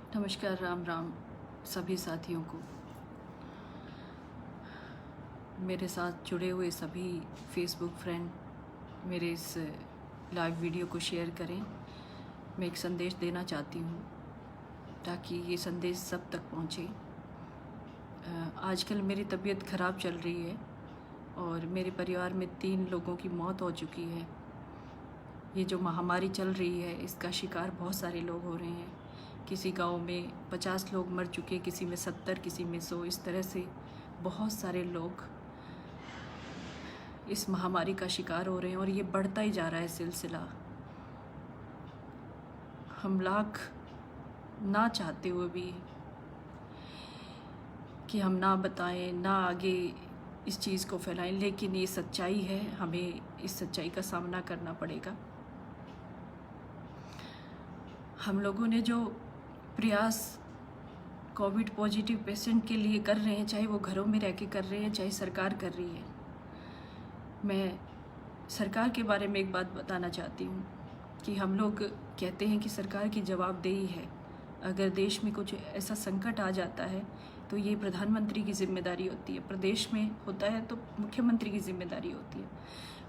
नमस्कार, राम राम सभी साथियों को। मेरे साथ जुड़े हुए सभी फेसबुक फ्रेंड मेरे इस लाइव वीडियो को शेयर करें। मैं एक संदेश देना चाहती हूँ ताकि ये संदेश सब तक पहुँचे। आजकल मेरी तबीयत ख़राब चल रही है और मेरे परिवार में 3 लोगों की मौत हो चुकी है। ये जो महामारी चल रही है इसका शिकार बहुत सारे लोग हो रहे हैं। किसी गांव में 50 लोग मर चुके, किसी में 70, किसी में 100। इस तरह से बहुत सारे लोग इस महामारी का शिकार हो रहे हैं और ये बढ़ता ही जा रहा है सिलसिला। हम लाख ना चाहते हुए भी कि हम ना बताएं, ना आगे इस चीज़ को फैलाएं, लेकिन ये सच्चाई है। हमें इस सच्चाई का सामना करना पड़ेगा। हम लोगों ने जो प्रयास कोविड पॉजिटिव पेशेंट के लिए कर रहे हैं, चाहे वो घरों में रह के कर रहे हैं, चाहे सरकार कर रही है। मैं सरकार के बारे में एक बात बताना चाहती हूँ कि हम लोग कहते हैं कि सरकार की जवाबदेही है। अगर देश में कुछ ऐसा संकट आ जाता है तो ये प्रधानमंत्री की जिम्मेदारी होती है। प्रदेश में होता है तो मुख्यमंत्री की जिम्मेदारी होती है।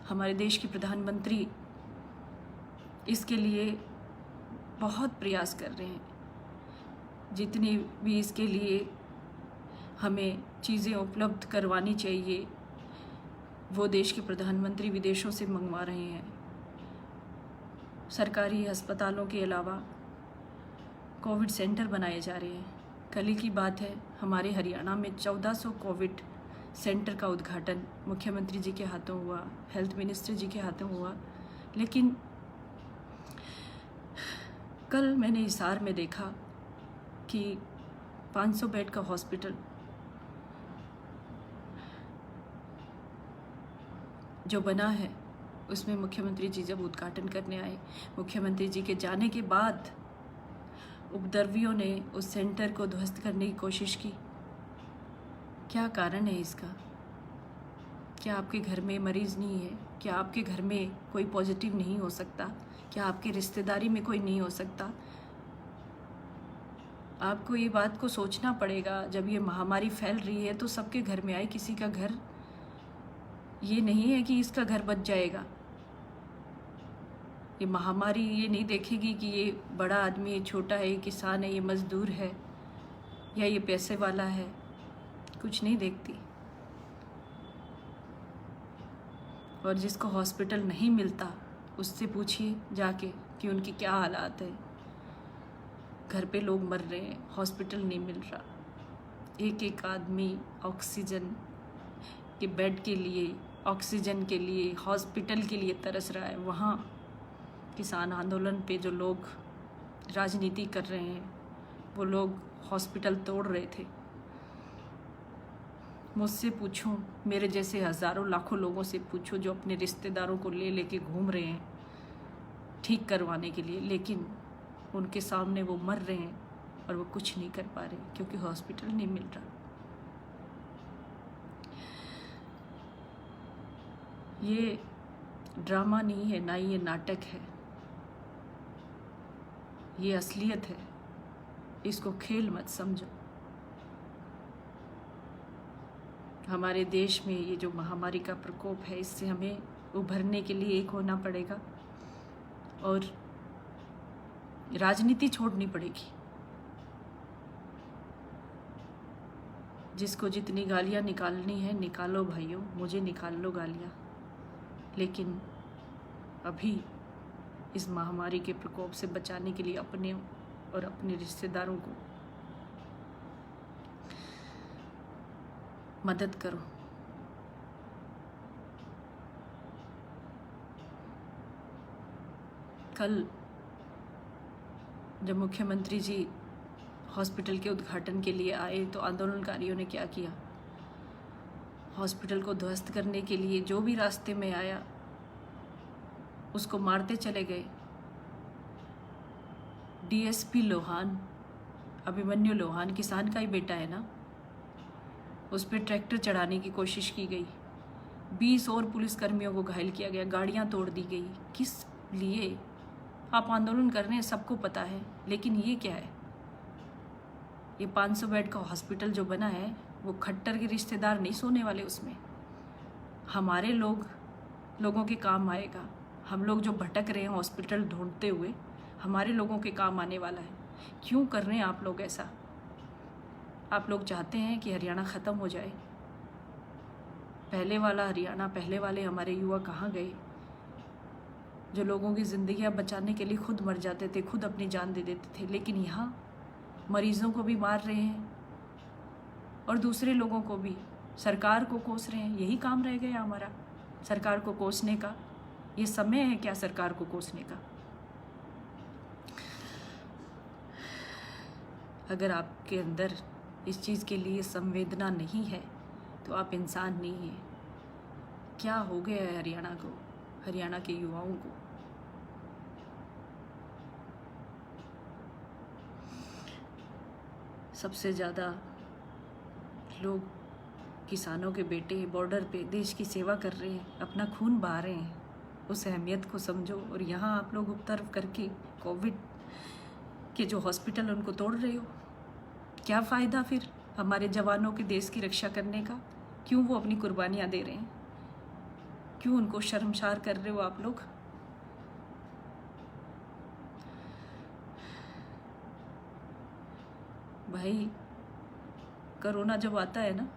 हमारे देश की प्रधानमंत्री इसके लिए बहुत प्रयास कर रहे हैं। जितनी भी इसके लिए हमें चीज़ें उपलब्ध करवानी चाहिए वो देश के प्रधानमंत्री विदेशों से मंगवा रहे हैं। सरकारी अस्पतालों के अलावा कोविड सेंटर बनाए जा रहे हैं। कल की बात है, हमारे हरियाणा में 1400 कोविड सेंटर का उद्घाटन मुख्यमंत्री जी के हाथों हुआ, हेल्थ मिनिस्टर जी के हाथों हुआ। लेकिन कल मैंने हिसार में देखा कि 500 बेड का हॉस्पिटल जो बना है उसमें मुख्यमंत्री जी जब उद्घाटन करने आए, मुख्यमंत्री जी के जाने के बाद उपद्रवियों ने उस सेंटर को ध्वस्त करने की कोशिश की। क्या कारण है इसका? क्या आपके घर में मरीज़ नहीं है? क्या आपके घर में कोई पॉजिटिव नहीं हो सकता? क्या आपकी रिश्तेदारी में कोई नहीं हो सकता? आपको ये बात को सोचना पड़ेगा। जब ये महामारी फैल रही है तो सबके घर में आए, किसी का घर ये नहीं है कि इसका घर बच जाएगा। ये महामारी ये नहीं देखेगी कि ये बड़ा आदमी है, छोटा है, ये किसान है, ये मज़दूर है या ये पैसे वाला है। कुछ नहीं देखती। और जिसको हॉस्पिटल नहीं मिलता उससे पूछिए जाके कि उनकी क्या हालात है। घर पे लोग मर रहे हैं, हॉस्पिटल नहीं मिल रहा। एक एक आदमी ऑक्सीजन के बेड के लिए, ऑक्सीजन के लिए, हॉस्पिटल के लिए तरस रहा है। वहाँ किसान आंदोलन पे जो लोग राजनीति कर रहे हैं वो लोग हॉस्पिटल तोड़ रहे थे। मुझसे पूछो, मेरे जैसे हज़ारों लाखों लोगों से पूछो जो अपने रिश्तेदारों को ले लेके घूम रहे हैं ठीक करवाने के लिए, लेकिन उनके सामने वो मर रहे हैं और वो कुछ नहीं कर पा रहे क्योंकि हॉस्पिटल नहीं मिल रहा। ये ड्रामा नहीं है, ना ये नाटक है, ये असलियत है। इसको खेल मत समझो। हमारे देश में ये जो महामारी का प्रकोप है इससे हमें उभरने के लिए एक होना पड़ेगा और राजनीति छोड़नी पड़ेगी। जिसको जितनी गालियाँ निकालनी है निकालो भाइयों, मुझे निकाल लो गालियाँ। लेकिन अभी इस महामारी के प्रकोप से बचाने के लिए अपने और अपने रिश्तेदारों को मदद करो। कल जब मुख्यमंत्री जी हॉस्पिटल के उद्घाटन के लिए आए तो आंदोलनकारियों ने क्या किया? हॉस्पिटल को ध्वस्त करने के लिए जो भी रास्ते में आया उसको मारते चले गए। डीएसपी लोहान, अभिमन्यु लोहान किसान का ही बेटा है ना, उस पर ट्रैक्टर चढ़ाने की कोशिश की गई। 20 और पुलिसकर्मियों को घायल किया गया, गाड़ियां तोड़ दी गई। किस लिए? आप आंदोलन कर रहे हैं, सबको पता है, लेकिन ये क्या है? ये 500 बेड का हॉस्पिटल जो बना है वो खट्टर के रिश्तेदार नहीं सोने वाले उसमें, हमारे लोगों के काम आएगा। हम लोग जो भटक रहे हैं हॉस्पिटल ढूंढते हुए, हमारे लोगों के काम आने वाला है। क्यों कर रहे हैं आप लोग ऐसा? आप लोग चाहते हैं कि हरियाणा ख़त्म हो जाए? पहले वाला हरियाणा, पहले वाले हमारे युवा कहाँ गए, जो लोगों की ज़िंदगियाँ बचाने के लिए खुद मर जाते थे, खुद अपनी जान दे देते थे। लेकिन यहाँ मरीज़ों को भी मार रहे हैं और दूसरे लोगों को भी, सरकार को कोस रहे हैं। यही काम रह गया हमारा, सरकार को कोसने का। ये समय है क्या सरकार को कोसने का? अगर आपके अंदर इस चीज़ के लिए संवेदना नहीं है तो आप इंसान नहीं हैं। क्या हो गया है हरियाणा को, हरियाणा के युवाओं को? सबसे ज़्यादा लोग किसानों के बेटे बॉर्डर पे देश की सेवा कर रहे हैं, अपना खून बहा रहे हैं। उस अहमियत को समझो। और यहाँ आप लोग उपद्रव करके कोविड के जो हॉस्पिटल उनको तोड़ रहे हो। क्या फ़ायदा फिर हमारे जवानों के देश की रक्षा करने का? क्यों वो अपनी कुर्बानियाँ दे रहे हैं? क्यों उनको शर्मसार कर रहे हो आप लोग? भाई, कोरोना जब आता है ना,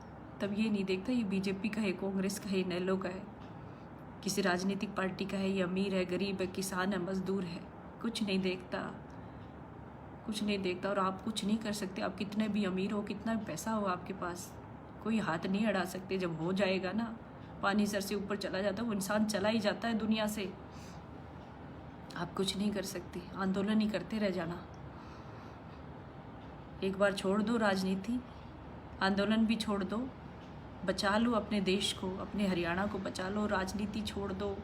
तब ये नहीं देखता ये बीजेपी का है, कांग्रेस का है, नेलो का है, किसी राजनीतिक पार्टी का है, ये अमीर है, गरीब है, किसान है, मजदूर है। कुछ नहीं देखता, कुछ नहीं देखता। और आप कुछ नहीं कर सकते। आप कितने भी अमीर हो, कितना भी पैसा हो आपके पास, कोई हाथ नहीं अड़ा सकते। जब हो जाएगा ना, पानी सर से ऊपर चला जाता है, वो इंसान चला ही जाता है दुनिया से। आप कुछ नहीं कर सकते, आंदोलन ही करते रह जाना। एक बार छोड़ दो राजनीति, आंदोलन भी छोड़ दो, बचा लो अपने देश को, अपने हरियाणा को बचा लो। राजनीति छोड़ दो,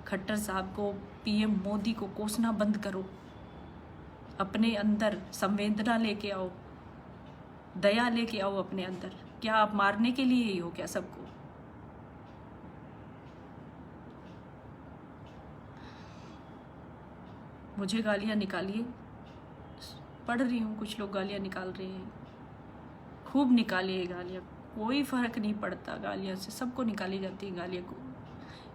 खट्टर साहब को, पीएम मोदी को कोसना बंद करो। अपने अंदर संवेदना लेके आओ, दया लेके आओ अपने अंदर। क्या आप मारने के लिए ही हो क्या सबको? मुझे गालियाँ निकालिए, पढ़ रही हूँ, कुछ लोग गालियाँ निकाल रहे हैं, खूब निकालिए गालियाँ, कोई फ़र्क नहीं पड़ता गालियाँ से, सबको निकाली जाती है गालियाँ को।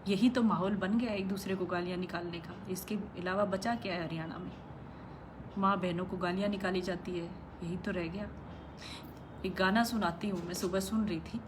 यही तो माहौल बन गया एक दूसरे को गालियाँ निकालने का। इसके अलावा बचा क्या है हरियाणा में? माँ बहनों को गालियाँ निकाली जाती है, यही तो रह गया। एक गाना सुनाती हूँ, मैं सुबह सुन रही थी।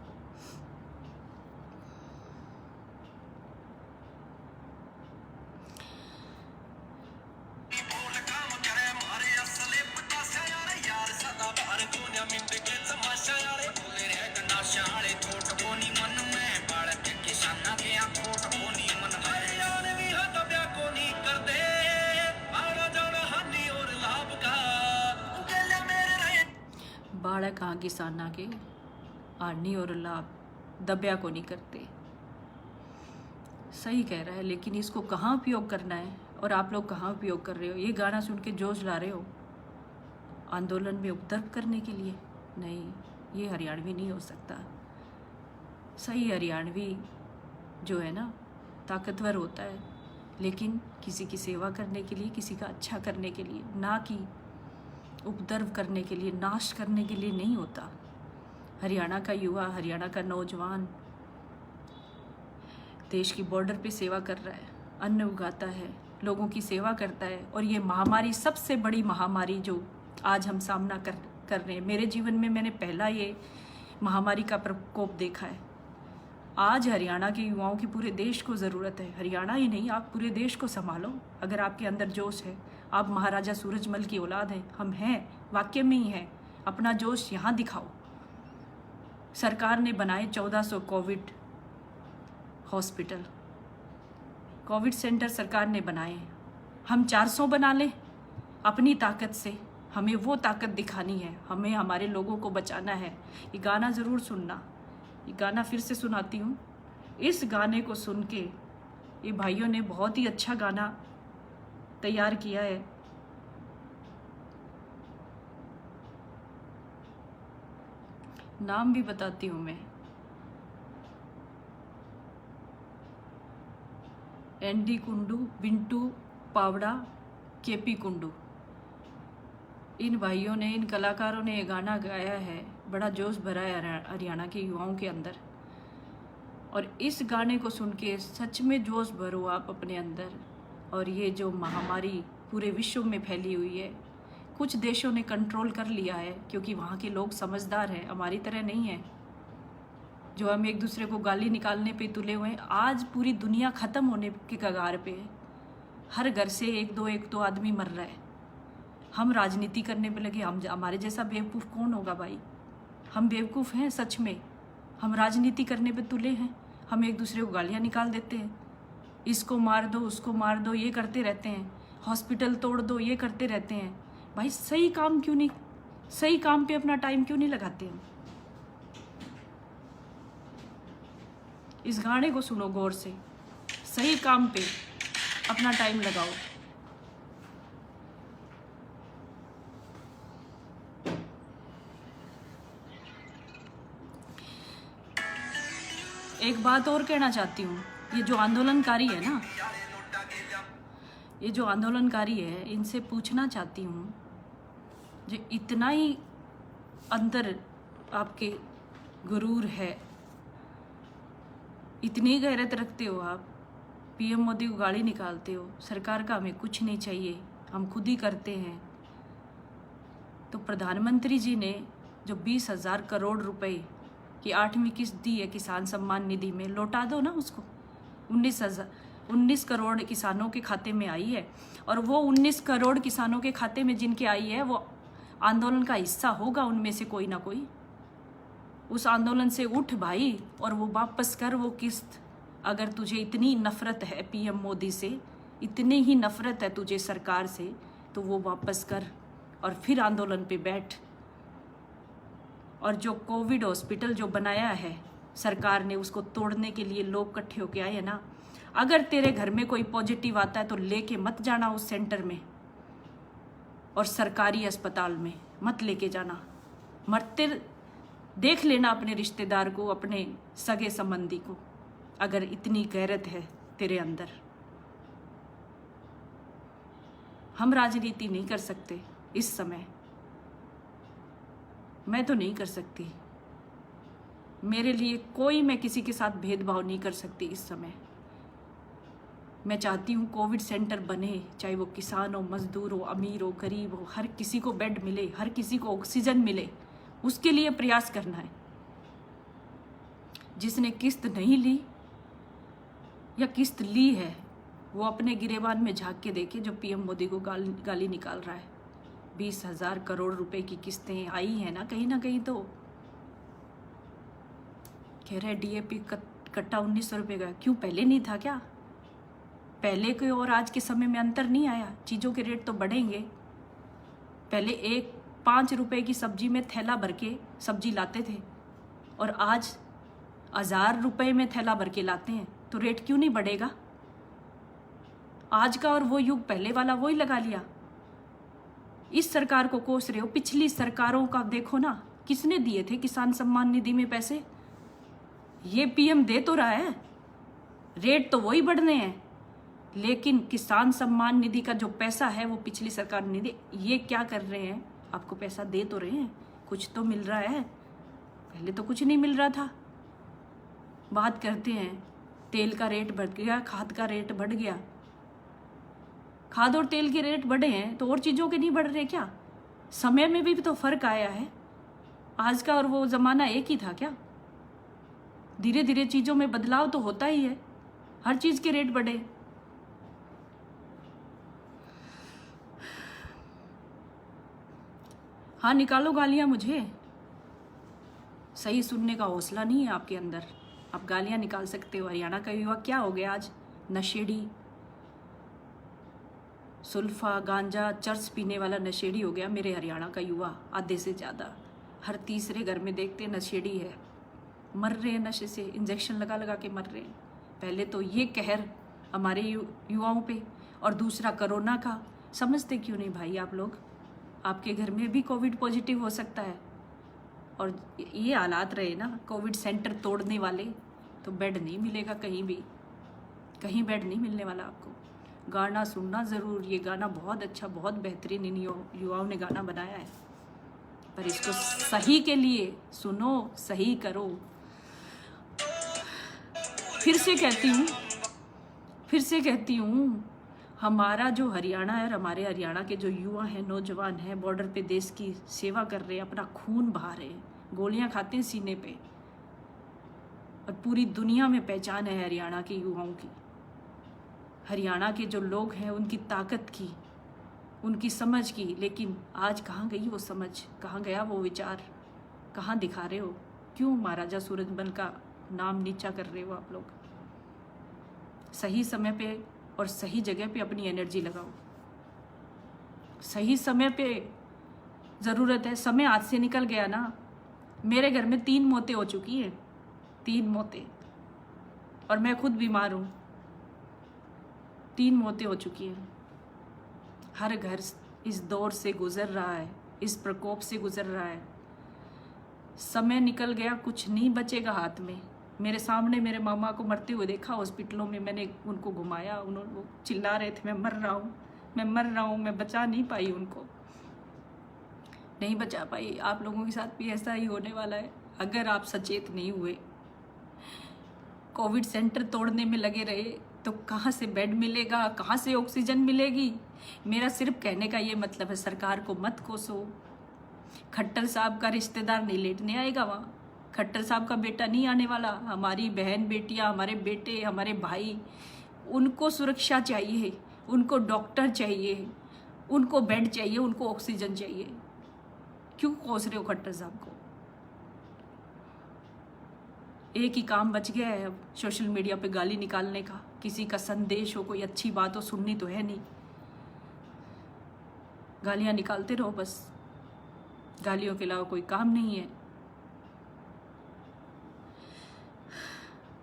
बाड़ा कहाँ किसाना के हानि और लाभ दबिया को नहीं करते। सही कह रहा है, लेकिन इसको कहाँ उपयोग करना है और आप लोग कहाँ उपयोग कर रहे हो? ये गाना सुन के जोश ला रहे हो आंदोलन में उपद्रव करने के लिए? नहीं, ये हरियाणवी नहीं हो सकता। सही हरियाणवी जो है ना, ताकतवर होता है, लेकिन किसी की सेवा करने के लिए, किसी का अच्छा करने के लिए, ना कि उपद्रव करने के लिए, नाश करने के लिए नहीं होता। हरियाणा का युवा, हरियाणा का नौजवान देश की बॉर्डर पे सेवा कर रहा है, अन्न उगाता है, लोगों की सेवा करता है। और ये महामारी, सबसे बड़ी महामारी जो आज हम सामना कर रहे हैं, मेरे जीवन में मैंने पहला ये महामारी का प्रकोप देखा है। आज हरियाणा के युवाओं की पूरे देश को ज़रूरत है। हरियाणा ही नहीं, आप पूरे देश को संभालो। अगर आपके अंदर जोश है, आप महाराजा सूरजमल की औलाद हैं, हम हैं, वाकई में ही हैं। अपना जोश यहाँ दिखाओ। सरकार ने बनाए 1400 कोविड हॉस्पिटल, कोविड सेंटर सरकार ने बनाए। हम 400 बना लें अपनी ताकत से। हमें वो ताकत दिखानी है, हमें हमारे लोगों को बचाना है। ये गाना ज़रूर सुनना। ये गाना फिर से सुनाती हूँ। इस गाने को सुन के ये भाइयों ने बहुत ही अच्छा गाना तैयार किया है। नाम भी बताती हूँ मैं। एनडी कुंडू, बिंटू पावड़ा, केपी कुंडू। इन भाइयों ने, इन कलाकारों ने ये गाना गाया है, बड़ा जोश भरा है हरियाणा के युवाओं के अंदर। और इस गाने को सुन के सच में जोश भरो आप अपने अंदर। और ये जो महामारी पूरे विश्व में फैली हुई है, कुछ देशों ने कंट्रोल कर लिया है क्योंकि वहाँ के लोग समझदार हैं, हमारी तरह नहीं है जो हम एक दूसरे को गाली निकालने पे तुले हुए हैं। आज पूरी दुनिया ख़त्म होने के कगार पे है, हर घर से एक दो आदमी मर रहा है। हम राजनीति करने पे लगे, हमारे जैसा बेवकूफ़ कौन होगा भाई? हम बेवकूफ़ हैं सच में, हम राजनीति करने पे तुले हैं, हम एक दूसरे को गालियाँ निकाल देते हैं, इसको मार दो उसको मार दो, ये करते रहते हैं, हॉस्पिटल तोड़ दो, ये करते रहते हैं। भाई सही काम क्यों नहीं, सही काम पे अपना टाइम क्यों नहीं लगाते हम? इस गाने को सुनो गौर से, सही काम पे अपना टाइम लगाओ। एक बात और कहना चाहती हूँ, ये जो आंदोलनकारी है ना, ये जो आंदोलनकारी है, इनसे पूछना चाहती हूँ, जो इतना ही अंदर आपके गुरूर है, इतनी गैरत रखते हो आप, पीएम मोदी को गाली निकालते हो, सरकार का हमें कुछ नहीं चाहिए, हम खुद ही करते हैं। तो प्रधानमंत्री जी ने जो 20,000 करोड़ रुपए की 8वीं किस्त दी है किसान सम्मान निधि में, लौटा दो ना उसको। 19 करोड़ किसानों के खाते में आई है, और वो 19 करोड़ किसानों के खाते में जिनके आई है वो आंदोलन का हिस्सा होगा, उनमें से कोई ना कोई। उस आंदोलन से उठ भाई और वो वापस कर वो किस्त। अगर तुझे इतनी नफरत है पीएम मोदी से, इतनी ही नफरत है तुझे सरकार से, तो वो वापस कर और फिर आंदोलन पे बैठ। और जो कोविड हॉस्पिटल जो बनाया है सरकार ने, उसको तोड़ने के लिए लोग इकट्ठे होके आए हैं ना। अगर तेरे घर में कोई पॉजिटिव आता है तो लेके मत जाना उस सेंटर में, और सरकारी अस्पताल में मत लेके जाना। मरते देख लेना अपने रिश्तेदार को, अपने सगे संबंधी को, अगर इतनी गैरत है तेरे अंदर। हम राजनीति नहीं कर सकते इस समय, मैं तो नहीं कर सकती। मेरे लिए कोई, मैं किसी के साथ भेदभाव नहीं कर सकती इस समय। मैं चाहती हूँ कोविड सेंटर बने, चाहे वो किसान हो, मजदूर हो, अमीर हो, गरीब हो, हर किसी को बेड मिले, हर किसी को ऑक्सीजन मिले, उसके लिए प्रयास करना है। जिसने किस्त नहीं ली या किस्त ली है, वो अपने गिरेबान में झांक के देखे, जो पीएम मोदी को गाली निकाल रहा है। 20,000 करोड़ रुपए की किस्तें आई हैं ना कहीं तो कह रहे डीएपी कट्टा 1900 रुपये का। क्यों पहले नहीं था क्या? पहले के और आज के समय में अंतर नहीं आया? चीज़ों के रेट तो बढ़ेंगे। पहले 5 रुपए की सब्जी में थैला भर के सब्जी लाते थे, और आज 1000 रुपए में थैला भर के लाते हैं, तो रेट क्यों नहीं बढ़ेगा? आज का और वो युग पहले वाला वही लगा लिया। इस सरकार को कोस रहे हो, पिछली सरकारों का देखो ना, किसने दिए थे किसान सम्मान निधि में पैसे? ये पीएम दे तो रहा है, रेट तो वही बढ़ने हैं, लेकिन किसान सम्मान निधि का जो पैसा है वो पिछली सरकार ने दिया। ये क्या कर रहे हैं? आपको पैसा दे तो रहे हैं, कुछ तो मिल रहा है, पहले तो कुछ नहीं मिल रहा था। बात करते हैं तेल का रेट बढ़ गया, खाद का रेट बढ़ गया। खाद और तेल के रेट बढ़े हैं तो और चीज़ों के नहीं बढ़ रहे क्या? समय में भी तो फर्क आया है। आज का और वो ज़माना एक ही था क्या? धीरे धीरे चीज़ों में बदलाव तो होता ही है, हर चीज़ के रेट बढ़े। हाँ, निकालो गालियाँ मुझे, सही सुनने का हौसला नहीं है आपके अंदर, आप गालियाँ निकाल सकते हो। हरियाणा का युवा क्या हो गया आज? नशेड़ी, सुल्फा, गांजा, चर्च पीने वाला नशेड़ी हो गया मेरे हरियाणा का युवा, आधे से ज़्यादा। हर तीसरे घर में देखते नशेड़ी है, मर रहे हैं नशे से, इंजेक्शन लगा लगा के मर रहे हैं। पहले तो ये कहर हमारे युवाओं पे, और दूसरा कोरोना का। समझते क्यों नहीं भाई आप लोग? आपके घर में भी कोविड पॉजिटिव हो सकता है, और ये हालात रहे ना कोविड सेंटर तोड़ने वाले, तो बेड नहीं मिलेगा कहीं भी, कहीं बेड नहीं मिलने वाला आपको। गाना सुनना ज़रूर। ये गाना बहुत अच्छा, बहुत बेहतरीन इन युवाओं ने गाना बनाया है, पर इसको सही के लिए सुनो, सही करो। फिर से कहती हूँ, हमारा जो हरियाणा है और हमारे हरियाणा के जो युवा हैं, नौजवान हैं, बॉर्डर पे देश की सेवा कर रहे हैं, अपना खून बहा रहे हैं, गोलियां खाते हैं सीने पे, और पूरी दुनिया में पहचान है हरियाणा के युवाओं की। हरियाणा के जो लोग हैं उनकी ताकत की, उनकी समझ की, लेकिन आज कहाँ गई वो समझ, कहाँ गया वो विचार, कहाँ दिखा रहे हो? क्यों महाराजा सूरजमल का नाम नीचा कर रहे हो आप लोग? सही समय पे और सही जगह पे अपनी एनर्जी लगाओ। सही समय पे ज़रूरत है। समय आज से निकल गया ना। मेरे घर में 3 मौतें हो चुकी हैं, 3 मौतें, और मैं खुद बीमार हूँ। 3 मौतें हो चुकी हैं। हर घर इस दौर से गुजर रहा है, इस प्रकोप से गुजर रहा है। समय निकल गया, कुछ नहीं बचेगा हाथ में। मेरे सामने मेरे मामा को मरते हुए देखा हॉस्पिटलों में, मैंने उनको घुमाया, उन्होंने वो चिल्ला रहे थे मैं मर रहा हूँ, मैं मर रहा हूँ। मैं बचा नहीं पाई, उनको नहीं बचा पाई। आप लोगों के साथ भी ऐसा ही होने वाला है अगर आप सचेत नहीं हुए। कोविड सेंटर तोड़ने में लगे रहे तो कहाँ से बेड मिलेगा, कहाँ से ऑक्सीजन मिलेगी? मेरा सिर्फ कहने का ये मतलब है, सरकार को मत कोसो। खट्टर साहब का रिश्तेदार नहीं लेटने आएगा वहाँ, खट्टर साहब का बेटा नहीं आने वाला। हमारी बहन बेटियाँ, हमारे बेटे, हमारे भाई, उनको सुरक्षा चाहिए, उनको डॉक्टर चाहिए, उनको बेड चाहिए, उनको ऑक्सीजन चाहिए। क्यों कोस रहे हो खट्टर साहब को? एक ही काम बच गया है अब, सोशल मीडिया पे गाली निकालने का। किसी का संदेश हो, कोई अच्छी बात हो, सुननी तो है नहीं, गालियां निकालते रहो बस। गालियों के अलावा कोई काम नहीं है।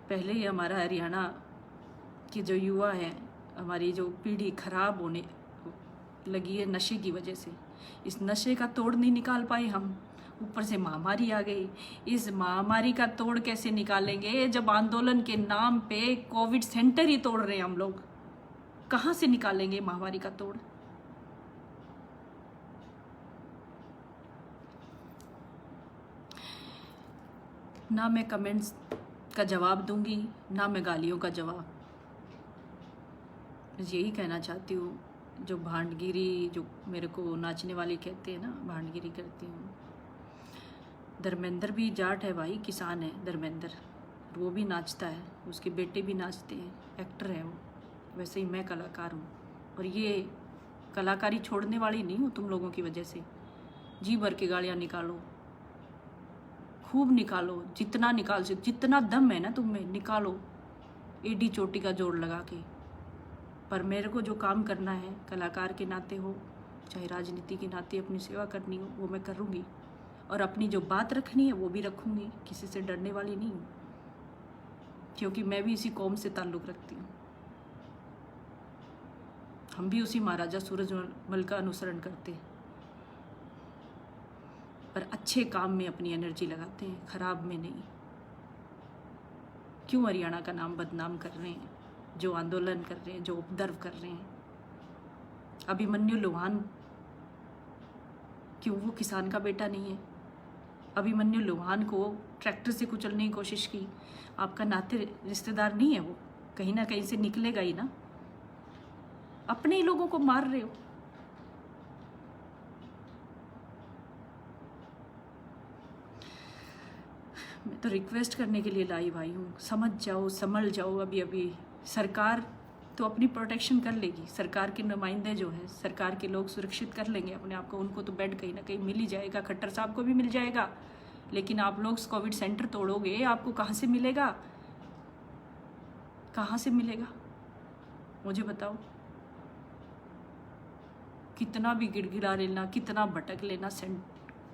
पहले ही हमारा हरियाणा के जो युवा हैं, हमारी जो पीढ़ी खराब होने लगी है नशे की वजह से। इस नशे का तोड़ नहीं निकाल पाए हम, ऊपर से महामारी आ गई। इस महामारी का तोड़ कैसे निकालेंगे जब आंदोलन के नाम पे कोविड सेंटर ही तोड़ रहे हैं हम लोग? कहाँ से निकालेंगे महामारी का तोड़? ना मैं कमेंट्स का जवाब दूंगी, ना मैं गालियों का जवाब। बस यही कहना चाहती हूँ, जो भांडगिरी, जो मेरे को नाचने वाली कहते हैं ना, भांडगिरी करती हूँ। धर्मेंद्र भी जाट है भाई, किसान है धर्मेंद्र, वो भी नाचता है, उसके बेटे भी नाचते हैं, एक्टर है वो। वैसे ही मैं कलाकार हूँ, और ये कलाकारी छोड़ने वाली नहीं हूँ तुम लोगों की वजह से। जी भर के गालियाँ निकालो, खूब निकालो, जितना निकाल सकते, जितना दम है ना तुम में निकालो, एडी चोटी का जोड़ लगा के। पर मेरे को जो काम करना है कलाकार के नाते हो, चाहे राजनीति के नाते अपनी सेवा करनी हो, वो मैं करूँगी, और अपनी जो बात रखनी है वो भी रखूँगी। किसी से डरने वाली नहीं हूँ, क्योंकि मैं भी इसी कौम से ताल्लुक़ रखती हूँ। हम भी उसी महाराजा सूरजमल का अनुसरण करते हैं, पर अच्छे काम में अपनी एनर्जी लगाते हैं, खराब में नहीं। क्यों हरियाणा का नाम बदनाम कर रहे हैं? जो आंदोलन कर रहे हैं, जो उपद्रव कर रहे हैं। अभिमन्यु लोहान, क्यों वो किसान का बेटा नहीं है? अभिमन्यु लोहान को ट्रैक्टर से कुचलने की कोशिश की, आपका नाते रिश्तेदार नहीं है वो? कहीं ना कहीं से निकलेगा ही ना। अपने ही लोगों को मार रहे हो। मैं तो रिक्वेस्ट करने के लिए लाई भाई हूँ, समझ जाओ, संभल जाओ। अभी सरकार तो अपनी प्रोटेक्शन कर लेगी, सरकार के नुमाइंदे जो हैं, सरकार के लोग सुरक्षित कर लेंगे अपने आप को। उनको तो बेड कहीं ना कहीं मिल ही जाएगा, खट्टर साहब को भी मिल जाएगा। लेकिन आप लोग कोविड सेंटर तोड़ोगे, आपको कहाँ से मिलेगा? कहाँ से मिलेगा मुझे बताओ? कितना भी गिड़गिड़ा लेना, कितना भटक लेना,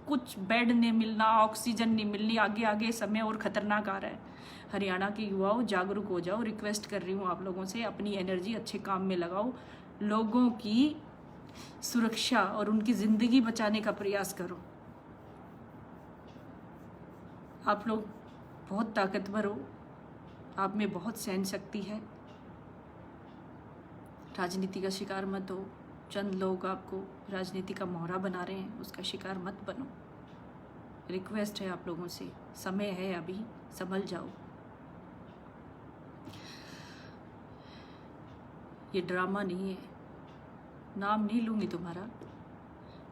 कुछ बेड नहीं मिलना, ऑक्सीजन नहीं मिलनी, आगे आगे समय और ख़तरनाक आ रहा है। हरियाणा के युवाओं, जागरूक हो जाओ। रिक्वेस्ट कर रही हूँ आप लोगों से, अपनी एनर्जी अच्छे काम में लगाओ, लोगों की सुरक्षा और उनकी ज़िंदगी बचाने का प्रयास करो। आप लोग बहुत ताकतवर हो, आप में बहुत सहन शक्ति है। राजनीति का शिकार मत हो। चंद लोग आपको राजनीति का मोहरा बना रहे हैं, उसका शिकार मत बनो। रिक्वेस्ट है आप लोगों से, समय है अभी, संभल जाओ। ये ड्रामा नहीं है, नाम नहीं लूँगी तुम्हारा,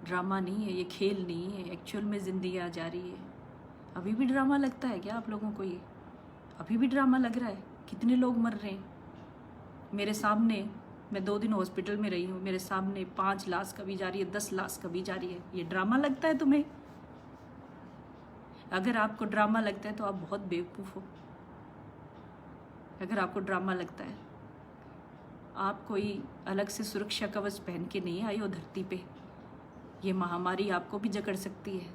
ड्रामा नहीं है, ये खेल नहीं है, एक्चुअल में ज़िंदगी आ जा रही है। अभी भी ड्रामा लगता है क्या आप लोगों को? ये अभी भी ड्रामा लग रहा है? कितने लोग मर रहे हैं मेरे सामने। मैं 2 दिन हॉस्पिटल में रही हूँ, मेरे सामने 5 लाश कभी जा रही है, 10 लाश कभी जा रही है। ये ड्रामा लगता है तुम्हें? अगर आपको ड्रामा लगता है तो आप बहुत बेवकूफ़ हो। अगर आपको ड्रामा लगता है, आप कोई अलग से सुरक्षा कवच पहन के नहीं आई हो धरती पे। ये महामारी आपको भी जकड़ सकती है।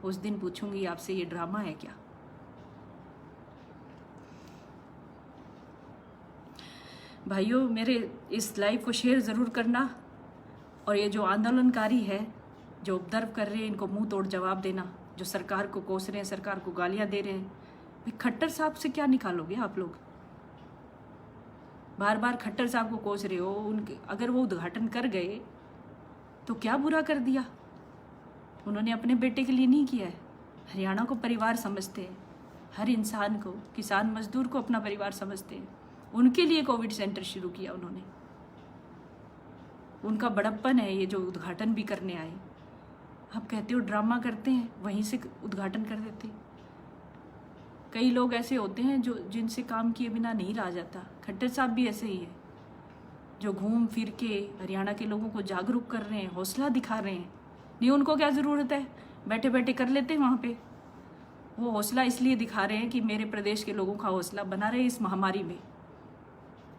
उस दिन पूछूंगी आपसे, ये ड्रामा है क्या? भाइयों, मेरे इस लाइव को शेयर ज़रूर करना। और ये जो आंदोलनकारी है, जो उपद्रव कर रहे हैं, इनको मुंह तोड़ जवाब देना। जो सरकार को कोस रहे हैं, सरकार को गालियां दे रहे हैं, भाई खट्टर साहब से क्या निकालोगे आप लोग? बार बार खट्टर साहब को कोस रहे हो। उनके अगर वो उद्घाटन कर गए तो क्या बुरा कर दिया? उन्होंने अपने बेटे के लिए नहीं किया है। हरियाणा को परिवार समझते हैं, हर इंसान को, किसान मजदूर को अपना परिवार समझते हैं। उनके लिए कोविड सेंटर शुरू किया उन्होंने। उनका बड़प्पन है ये जो उद्घाटन भी करने आए। आप कहते हो ड्रामा करते हैं, वहीं से उद्घाटन कर देते। कई लोग ऐसे होते हैं जो जिनसे काम किए बिना नहीं रहा जाता। खट्टर साहब भी ऐसे ही है, जो घूम फिर के हरियाणा के लोगों को जागरूक कर रहे हैं, हौसला दिखा रहे हैं। नहीं, उनको क्या ज़रूरत है, बैठे बैठे कर लेते हैं वहाँ पे। वो हौसला इसलिए दिखा रहे हैं कि मेरे प्रदेश के लोगों का हौसला बना रहे इस महामारी में।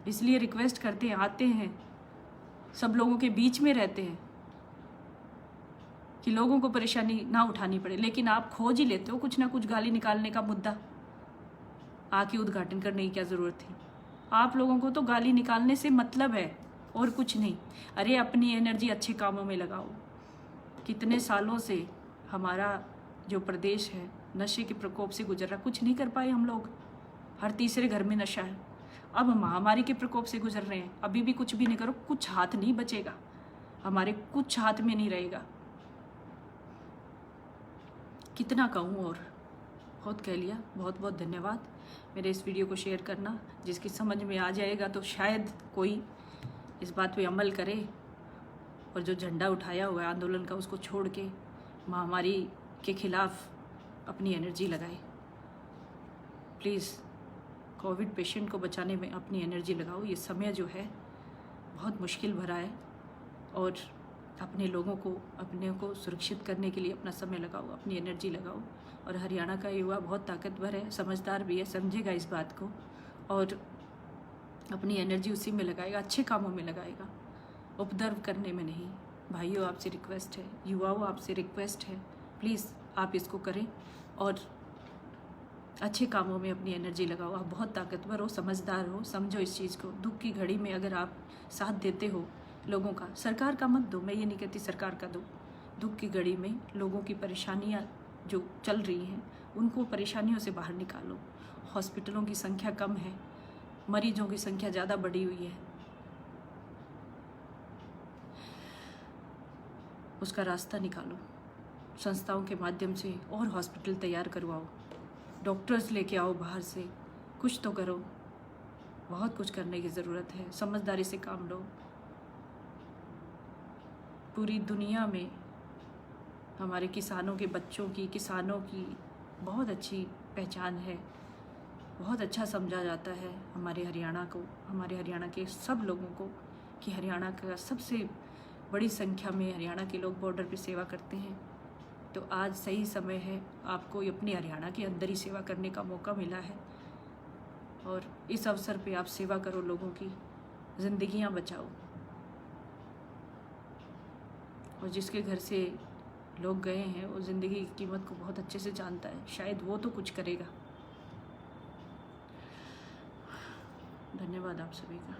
इसलिए रिक्वेस्ट करते हैं, आते हैं, सब लोगों के बीच में रहते हैं कि लोगों को परेशानी ना उठानी पड़े। लेकिन आप खोज ही लेते हो कुछ ना कुछ गाली निकालने का मुद्दा। आके उद्घाटन करने की क्या ज़रूरत थी? आप लोगों को तो गाली निकालने से मतलब है और कुछ नहीं। अरे अपनी एनर्जी अच्छे कामों में लगाओ। कितने सालों से हमारा जो प्रदेश है नशे के प्रकोप से गुजर रहा, कुछ नहीं कर पाए हम लोग। हर तीसरे घर में नशा है। अब महामारी के प्रकोप से गुजर रहे हैं, अभी भी कुछ भी नहीं करो, कुछ हाथ नहीं बचेगा, हमारे कुछ हाथ में नहीं रहेगा। कितना कहूँ और, बहुत कह लिया। बहुत बहुत धन्यवाद। मेरे इस वीडियो को शेयर करना। जिसकी समझ में आ जाएगा तो शायद कोई इस बात पे अमल करे और जो झंडा उठाया हुआ है आंदोलन का उसको छोड़ के महामारी के खिलाफ अपनी एनर्जी लगाए। प्लीज़ कोविड पेशेंट को बचाने में अपनी एनर्जी लगाओ। ये समय जो है बहुत मुश्किल भरा है और अपने लोगों को, अपने को सुरक्षित करने के लिए अपना समय लगाओ, अपनी एनर्जी लगाओ। और हरियाणा का युवा बहुत ताकतवर है, समझदार भी है, समझेगा इस बात को और अपनी एनर्जी उसी में लगाएगा, अच्छे कामों में लगाएगा, उपद्रव करने में नहीं। भाइयों, आपसे रिक्वेस्ट है, युवाओं आपसे रिक्वेस्ट है, प्लीज़ आप इसको करें और अच्छे कामों में अपनी एनर्जी लगाओ। आप बहुत ताकतवर हो, समझदार हो, समझो इस चीज़ को। दुख की घड़ी में अगर आप साथ देते हो लोगों का, सरकार का मत दो, मैं ये नहीं कहती सरकार का दो। दुख की घड़ी में लोगों की परेशानियाँ जो चल रही हैं उनको परेशानियों से बाहर निकालो। हॉस्पिटलों की संख्या कम है, मरीजों की संख्या ज़्यादा बढ़ी हुई है, उसका रास्ता निकालो। संस्थाओं के माध्यम से और हॉस्पिटल तैयार करवाओ, डॉक्टर्स लेके आओ बाहर से, कुछ तो करो। बहुत कुछ करने की ज़रूरत है, समझदारी से काम लो। पूरी दुनिया में हमारे किसानों के बच्चों की, किसानों की बहुत अच्छी पहचान है, बहुत अच्छा समझा जाता है हमारे हरियाणा को, हमारे हरियाणा के सब लोगों को कि हरियाणा का सबसे बड़ी संख्या में हरियाणा के लोग बॉर्डर पे सेवा करते हैं। तो आज सही समय है, आपको अपने हरियाणा के अंदर ही सेवा करने का मौका मिला है और इस अवसर पे आप सेवा करो, लोगों की ज़िंदगियां बचाओ। और जिसके घर से लोग गए हैं वो ज़िंदगी की कीमत को बहुत अच्छे से जानता है, शायद वो तो कुछ करेगा। धन्यवाद आप सभी का।